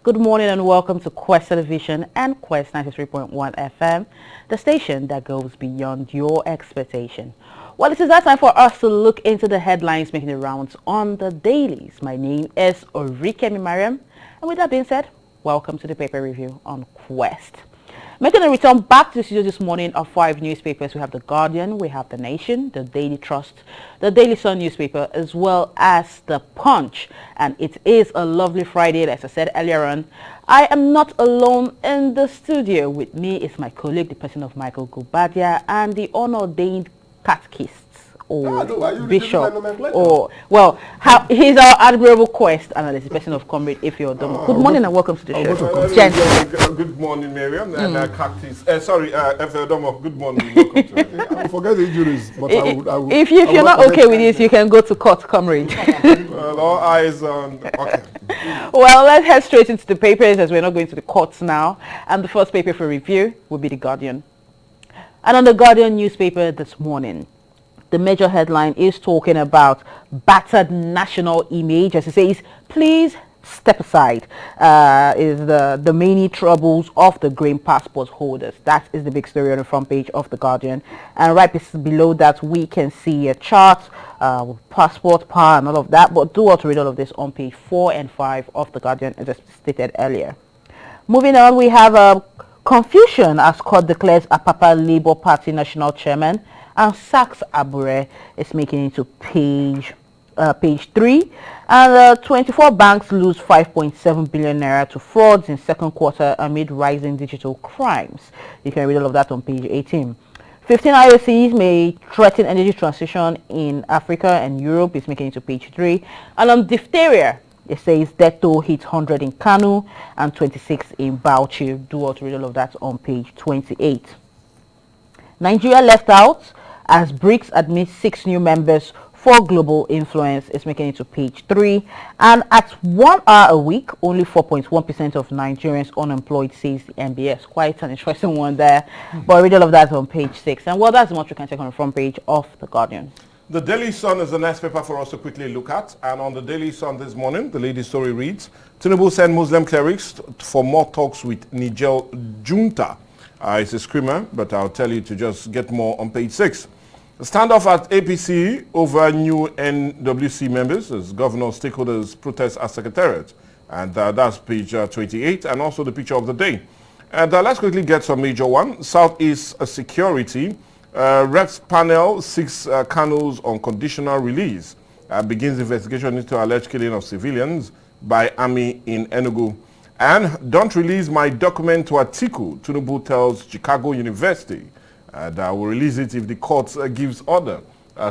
Good morning and welcome to Quest Television and Quest 93.1 FM, the station that goes beyond your expectation. Well, it is that time for us to look into the headlines making the rounds on the dailies. My name is Orikemi Mariam, and with that being said, welcome to the paper review on Quest. Making a return back to the studio this morning of 5 newspapers. We have The Guardian, we have The Nation, The Daily Trust, The Daily Sun newspaper, as well as The Punch. And it is a lovely Friday, as I said earlier on. I am not alone in the studio. With me is my colleague, the person of Michael Gubadia, and the unordained catechist. Or bishop, or he's our admirable Quest analyst, the person of Comrade Ifeodomo. Good morning and welcome to the show. Good morning, Miriam, and Cactus. Ifeodomo. Good morning. Welcome to it. I will forget the injuries, but if you're not okay with this, you can go to court, Comrade. Well, all eyes on. Okay. Well, let's head straight into the papers as we're not going to the courts now. And the first paper for review will be The Guardian. And on The Guardian newspaper this morning, the major headline is talking about battered national image. As it says, please step aside, is the many troubles of the green passport holders. That is the big story on the front page of The Guardian. And right below that, we can see a chart with passport power and all of that. But do want to read all of this on page 4 and 5 of The Guardian, as I stated earlier. Moving on, we have confusion as court declares Apapa Labour Party national chairman and sacks Abure. Is making it to page 3. And 24 banks lose 5.7 billion naira to frauds in second quarter amid rising digital crimes. You can read all of that on page 18. 15 IOCs may threaten energy transition in Africa and Europe. Is making it to page 3. And on diphtheria, it says death toll hits 100 in Kanu and 26 in Bauchi. Do want to read all of that on page 28. Nigeria left out as BRICS admits 6 new members for global influence. Is making it to page 3. And at 1 hour a week, only 4.1% of Nigerians unemployed, says the MBS. Quite an interesting one there. But read all of that on page 6. And well, that's much we can take on the front page of The Guardian. The Daily Sun is the next paper for us to quickly look at. And on the Daily Sun this morning, the leading story reads, Tinubu sent Muslim clerics for more talks with Niger junta. It's a screamer, but I'll tell you to just get more on page 6. A standoff at APC over new NWC members as governor stakeholders protest at Secretariat. And that's page 28, and also the picture of the day. And let's quickly get some major one. Southeast Security. Reps panel 6 Kanus on conditional release. Begins investigation into alleged killing of civilians by army in Enugu. And don't release my document to Atiku, Tinubu tells Chicago University. And I will release it if the court gives order,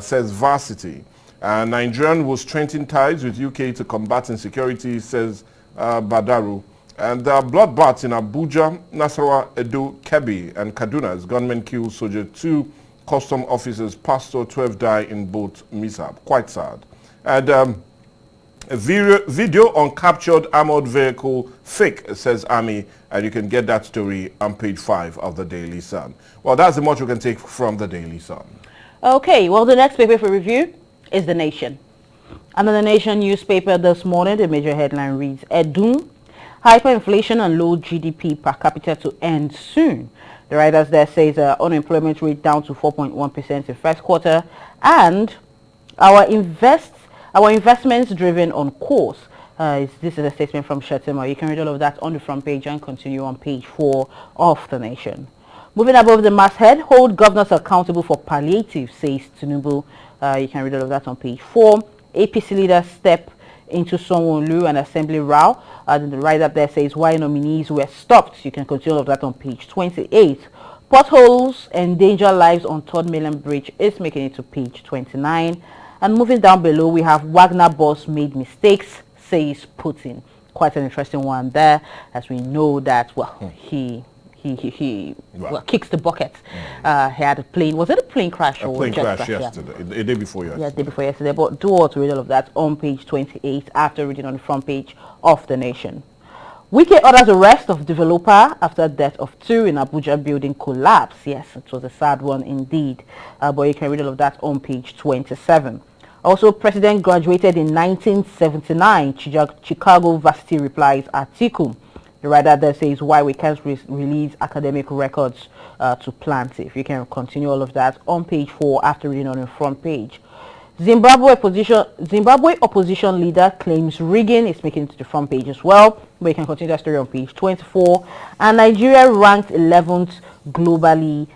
says Varsity. Nigerian will strengthen ties with UK to combat insecurity, says Badaru. And bloodbaths in Abuja, Nasarawa, Edo, Kebbi, and Kaduna as gunmen kill soldier 2 custom officers, pastor 12 die in both mishap. Quite sad. And a video on captured armored vehicle fake, says Army, and you can get that story on page 5 of the Daily Sun. Well, that's the much we can take from the Daily Sun. Okay, well, the next paper for review is The Nation. And in The Nation newspaper this morning, the major headline reads, Edun, hyperinflation and low GDP per capita to end soon. The writers there says unemployment rate down to 4.1% in first quarter, and our investments driven on course. This is a statement from Shetima. You can read all of that on the front page and continue on page 4 of The Nation. Moving above the masthead, hold governors accountable for palliative, says Tinubu. You can read all of that on page 4. APC leaders step into Sonwo-Olu and assembly row. The write-up there says why nominees were stopped. You can continue all of that on page 28. Potholes endanger lives on 3rd Mainland Bridge is making it to page 29. And moving down below, we have Wagner boss made mistakes, says Putin. Quite an interesting one there, as we know that, well, he kicks the bucket. He had a plane. Was it a plane crash? A plane crash yesterday, a day before yesterday. Yeah, day before yesterday. But do want to read all of that on page 28 after reading on the front page of The Nation. Wike orders arrest of developer after death of 2 in Abuja building collapse. Yes, it was a sad one indeed. But you can read all of that on page 27. Also, President graduated in 1979. Chicago Varsity replies article. The writer there says why we can't release academic records to plaintiff. You can continue all of that on page 4 after reading on the front page. Zimbabwe opposition leader claims rigging is making it to the front page as well. But you can continue that story on page 24. And Nigeria ranked 11th globally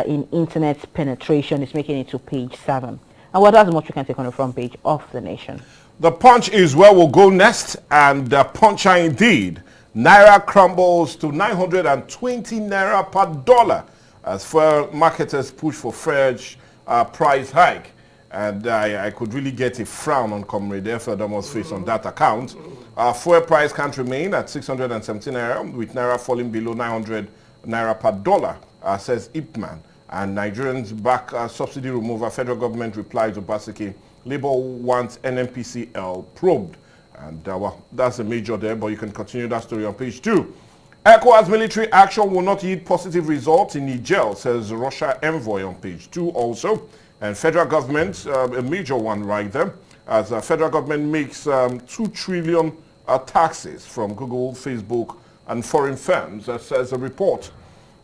in internet penetration. It's making it to page 7. And what that's much you can take on the front page of The Nation. The Punch is where we'll go next, and puncher indeed. Naira crumbles to 920 naira per dollar as fuel marketers push for fresh price hike. And I could really get a frown on Comrade Efeodomo's face on that account. Fuel price can't remain at 617 naira, with naira falling below 900 naira per dollar, says Ipman. And Nigerians back subsidy removal. Federal government replies to Obaseki. Labour wants NNPCL probed. And well, that's a major there, but you can continue that story on page 2. ECOWAS military action will not yield positive results in Niger, says Russia envoy on page 2 also. And federal government, a major one right there, as the federal government makes 2 trillion taxes from Google, Facebook, and foreign firms, says a report.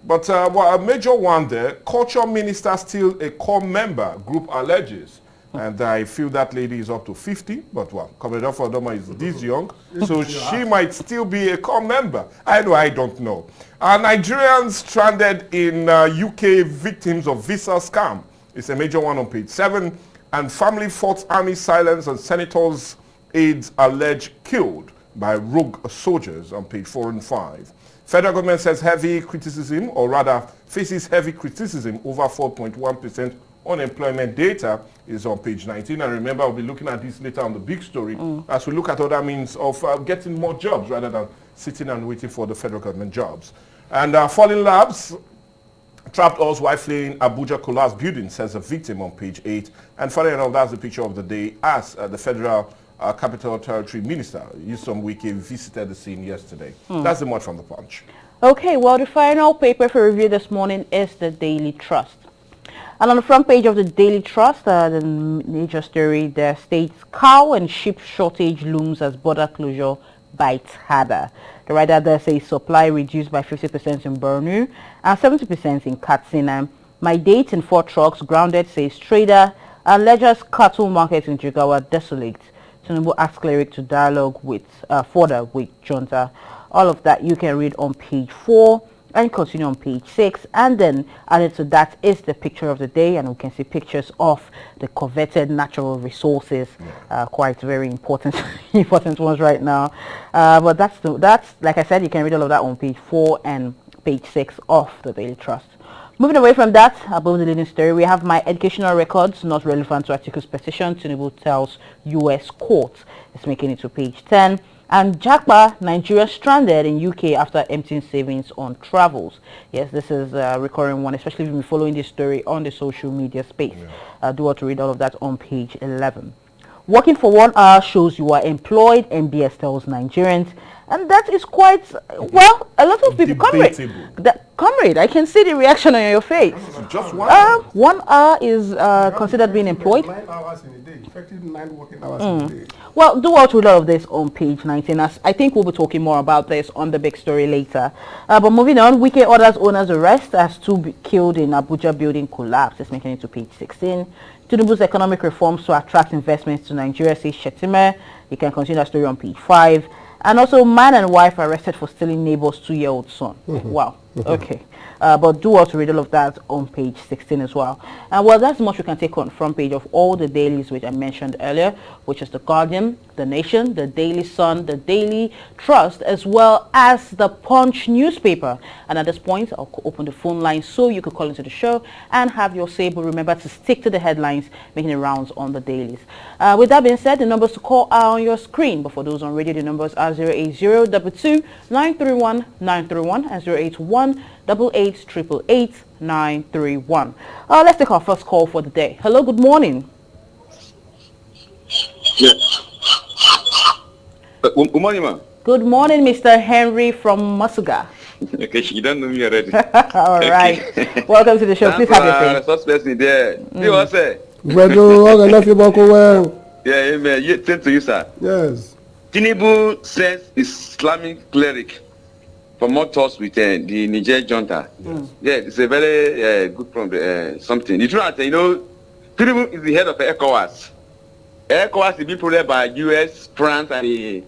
But well, a major one there, culture minister still a core member, group alleges. And I feel that lady is up to 50, but well, Comrade Efeodoma is this young, so she might still be a core member. I don't know. Nigerians stranded in UK victims of visa scam. It's a major one on page 7. And family fought army silence and senators' aides alleged killed by rogue soldiers on page 4 and 5. Federal government says heavy criticism, or rather faces heavy criticism over 4.1% unemployment data is on page 19. And remember, I'll be looking at this later on the big story as we look at other means of getting more jobs rather than sitting and waiting for the federal government jobs. And falling labs trapped us while fleeing Abuja collapsed building, says a victim on page 8. And finally enough, that's the picture of the day as the federal Capital Territory Minister, Nyesom Wike, visited the scene yesterday. That's the much from the Punch. Okay, well, the final paper for review this morning is the Daily Trust. And on the front page of the Daily Trust, the major story there states cow and sheep shortage looms as border closure bites harder. The writer there says supply reduced by 50% in Borno and 70% in Katsina. My date in 4 trucks grounded, says trader. And Ledger's cattle market in Jigawa desolate. Tinubu asks cleric to dialogue with further with Junta. All of that you can read on page 4 and continue on page 6. And then added to that is the picture of the day, and we can see pictures of the coveted natural resources. Quite very important ones right now. But that's like I said, you can read all of that on page 4 and page 6 of the Daily Trust. Moving away from that, above the leading story, we have my educational records not relevant to Atiku's petition. Tinubu tells U.S. court. It's making it to page 10. And Jagba, Nigeria stranded in UK after emptying savings on travels. Yes, this is a recurring one, especially if you've been following this story on the social media space. Do want to read all of that on page 11. Working for 1 hour shows you are employed, MBS tells Nigerians. And that is quite, well, a lot of people, comrade, I can see the reaction on your face. Just 1 hour? 1 hour is considered being employed. 9 hours in a day, effective 9 working hours in a day. Well, do watch with all of this on page 19. As I think we'll be talking more about this on the big story later. But moving on, Wike orders owners arrest as 2 killed in Abuja building collapse. It's making it to page 16. Tinubu's economic reforms to attract investments to Nigeria, says Shettima. You can continue that story on page 5. And also, man and wife arrested for stealing neighbor's 2-year-old son. Wow. Okay. But do also read all of that on page 16 as well. And well, that's much we can take on front page of all the dailies which I mentioned earlier, which is the Guardian, the Nation, the Daily Sun, the Daily Trust, as well as the Punch newspaper. And at this point, I'll open the phone line so you could call into the show and have your say. But remember to stick to the headlines, making the rounds on the dailies. With that being said, the numbers to call are on your screen. But for those on radio, the numbers are 080-22-931-931 and 081-88-888-931. Let's take our first call for the day. Hello, good morning. Yes. Good morning, ma'am. Good morning, Mr. Henry from Masuga. Okay, you don't know me already. All right. Welcome to the show. Please have your say. Suspect there. You want to say? Well, Yeah, amen. Yeah, same to you, sir. Yes. Tinubu says Islamic cleric for more talks with the Niger junta. Yes. Yeah, it's a very good problem. Something. The truth is, Tinubu is the head of ECOWAS. ECOWAS is being prodded by US, France, and the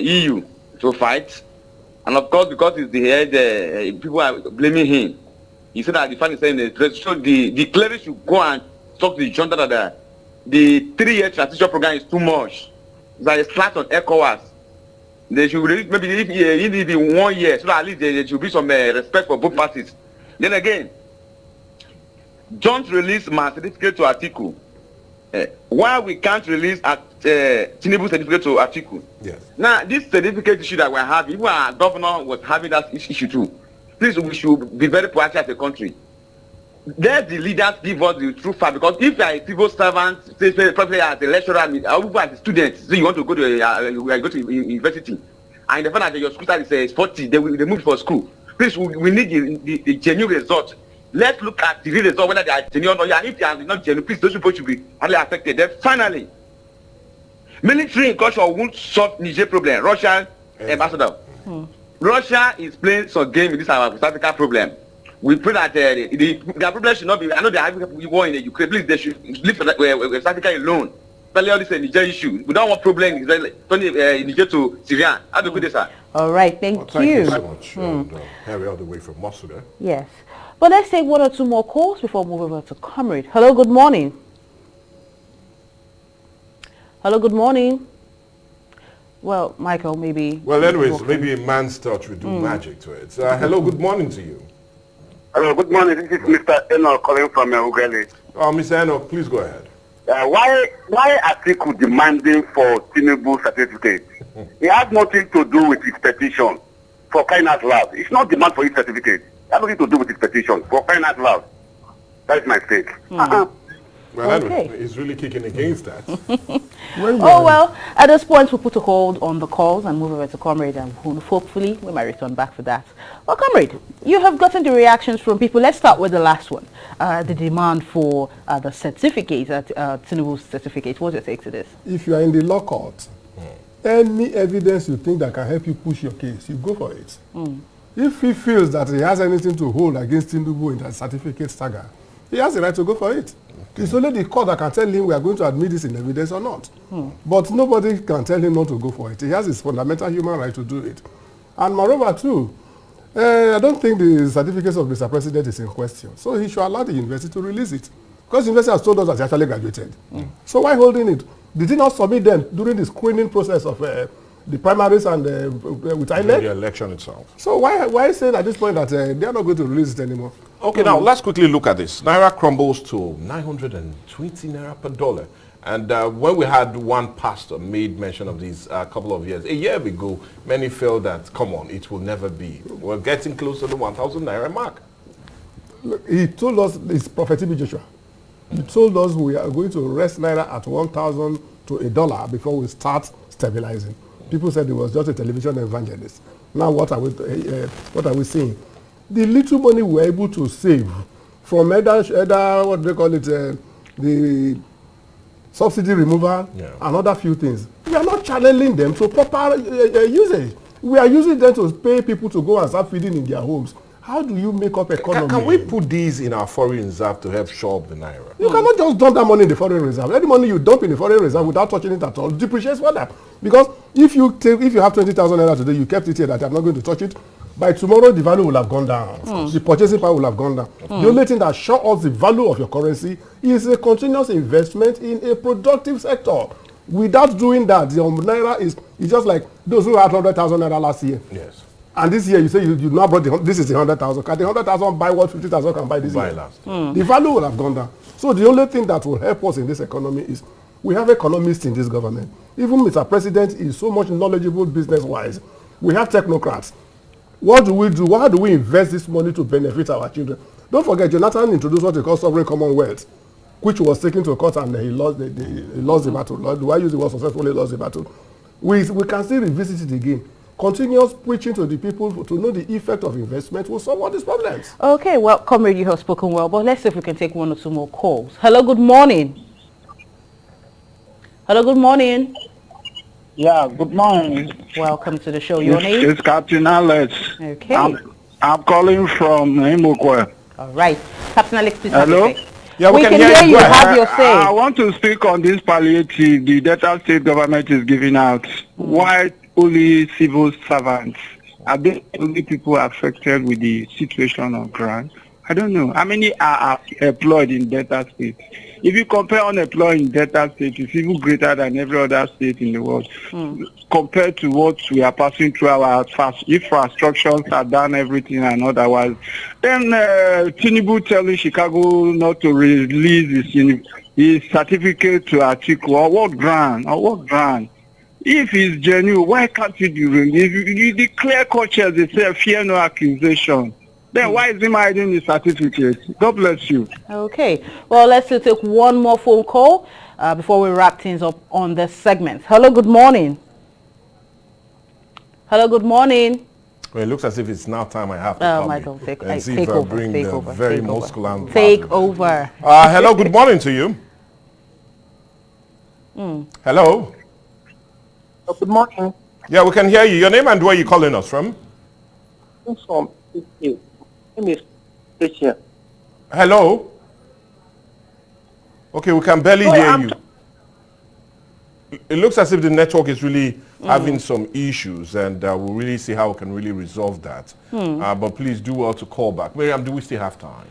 EU to fight. And of course, because he's the head, people are blaming him. He said that the fact is saying the cleric should go and talk to the junta that the 3-year transition program is too much. It's like a slap on ECOWAS. They should maybe if in 1 year, so that at least there should be some respect for both parties. Then again, don't release my certificate to Atiku. Why we can't release Tinubu certificate to Atiku? Yes. Now, this certificate issue that we're having, if our governor was having that issue too, please, we should be very proactive as a country. Let the leaders give us the true fact, because if you are a civil servant, probably as a lecturer, or as a student, so you want to go to go to university, and the fact that your school start is 40, they move for school. Please, we need the genuine result. Let's look at the real result, whether they are genuine or not. And if they are not genuine, please, those people should be highly affected. Then finally, military incursion won't solve Niger problem. Russian ambassador. Russia is playing some game in this our South Africa problem. We pray that the problem should not be. I know they are having war in the Ukraine. Please, they should leave South Africa alone. Especially all this Niger issue. We don't want problem in Israel, turning Niger to Syria. Have a good day, sir. All right, thank you. Thank you so much, Harry, all the way from Moscow. Yes. But let's take 1 or 2 more calls before we move over to Comrade. Hello, good morning. Hello, good morning. Well, Michael, maybe... Well, anyways, maybe a man's touch will do magic to it. Hello, good morning to you. Hello, good morning. This is Mr. Eno calling from Ugele. Mr. Eno, please go ahead. Why Atiku demanding for Tinubu certificate? It has nothing to do with his petition for crying out loud. It's not demand for his certificate. It has nothing to do with his petition for crying out loud. That is my take. Well, Okay. anyway, he's really kicking against that. Well, at this point, we'll put a hold on the calls and move over to Comrade, and hopefully we might return back for that. Well, Comrade, you have gotten the reactions from people. Let's start with the last one, the demand for the certificate, Tinubu's certificate. What's your take to this? If you are in the law court, any evidence you think that can help you push your case, you go for it. If he feels that he has anything to hold against Tinubu in that certificate saga, he has the right to go for it. It's only the court that can tell him we are going to admit this in evidence or not. But nobody can tell him not to go for it. He has his fundamental human right to do it. And moreover, too, I don't think the certificate of Mr. President is in question. So he should allow the university to release it. Because the university has told us that he actually graduated. So why holding it? Did he not submit them during the screening process of the primaries and with INEC? The election itself. So why say at this point that they are not going to release it anymore? Okay, now let's quickly look at this. Naira crumbles to 920 Naira per dollar. And when we had one pastor made mention of these a couple of years, a year ago, many felt that, come on, it will never be. We're getting close to the 1,000 Naira mark. Look, he told us, it's Prophet T.B. Joshua. He told us we are going to rest Naira at 1,000 to $1 before we start stabilizing. People said it was just a television evangelist. Now what are we seeing? The little money we were able to save from either what do they call it, the subsidy removal and other few things, we are not channeling them to proper usage. We are using them to pay people to go and start feeding in their homes. How do you make up economy? Can we put these in our foreign reserve to help shore up the Naira? You cannot just dump that money in the foreign reserve. Any money you dump in the foreign reserve without touching it at all depreciates further. Because if you have 20,000 Naira today, you kept it here that I'm not going to touch it, by tomorrow the value will have gone down. The purchasing power will have gone down. The only thing that shows us the value of your currency is a continuous investment in a productive sector. Without doing that, the Naira is just like those who had 100,000 Naira last year. Yes. And this year you say you now brought this is the 100,000. Can the 100,000 buy what 50,000 can buy this year? Last. The value will have gone down. So the only thing that will help us in this economy is we have economists in this government. Even Mr. President is so much knowledgeable business-wise. We have technocrats. What do we do? How do we invest this money to benefit our children? Don't forget, Jonathan introduced what they call sovereign commonwealth, which was taken to court and he lost the battle. Do I use the word successfully lost the battle? We can still revisit it again. Continuous preaching to the people to know the effect of investment will solve all these problems. Okay, well, Comrade, you have spoken well, but let's see if we can take 1 or 2 more calls. Hello, good morning. Hello, good morning. Yeah, good morning. Welcome to the show. Your name? It's Captain Alex. Okay. I'm calling from Imokwe. All right. Captain Alex, please. Hello? Yeah, we can hear you. Have your say. I want to speak on this palliative the Delta State government is giving out. Why only civil servants? Are they only people affected with the situation on ground? I don't know. How many are employed in Delta State? If you compare unemployed in Delta State, it's even greater than every other state in the world. Compared to what we are passing through our infrastructures are done, everything and otherwise. Then Tinubu telling Chicago not to release his certificate to Atiku. Or what ground? If it's genuine, why can't you do it? If you declare conscience, they say fear no accusation. Then why is he hiding his certificate? God bless you. Okay. Well, let's still take one more phone call before we wrap things up on this segment. Hello, good morning. Hello, good morning. Well, it looks as if it's now time I have to Oh come my in God, and see if I bring the very muscular. Take over. Hello, good morning to you. Hello. Oh, good morning. Yeah, we can hear you. Your name and where you calling us from? I'm from my name is Rachel. Hello. Okay, we can barely hear you. It looks as if the network is really having some issues, and we'll really see how we can really resolve that. But please do well to call back. Miriam, do we still have time?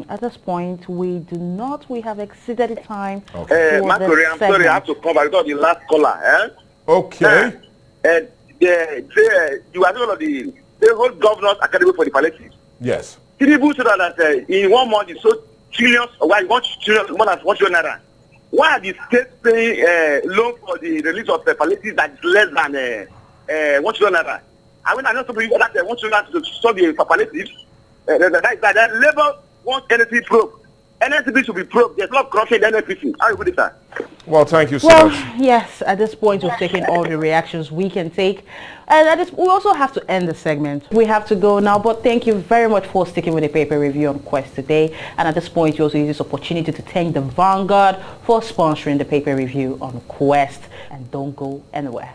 At this point, we do not. We have exceeded the time. Okay. Marjorie, I'm sorry, I have to come back because the last caller. Okay. You are one of the whole governors academy for the palliative. Yes. Tinubu said that in 1 month he sold trillions, more than 1 trillion naira. Why are the states paying loan for the release of the palliative that is less than 1 trillion naira? I mean, I know some people that 1 trillion to solve the palliative. That Labour wants NSC probe. NSC should be probed. There's a lot of corruption in the NSC. How you put it, sir? Well, thank you so Well, much. yes, at this point we've taken all the reactions we can take. And at this, we also have to end the segment. We have to go now, but thank you very much for sticking with the paper review on Quest today. And at this point, you also use this opportunity to thank the Vanguard for sponsoring the paper review on Quest. And don't go anywhere.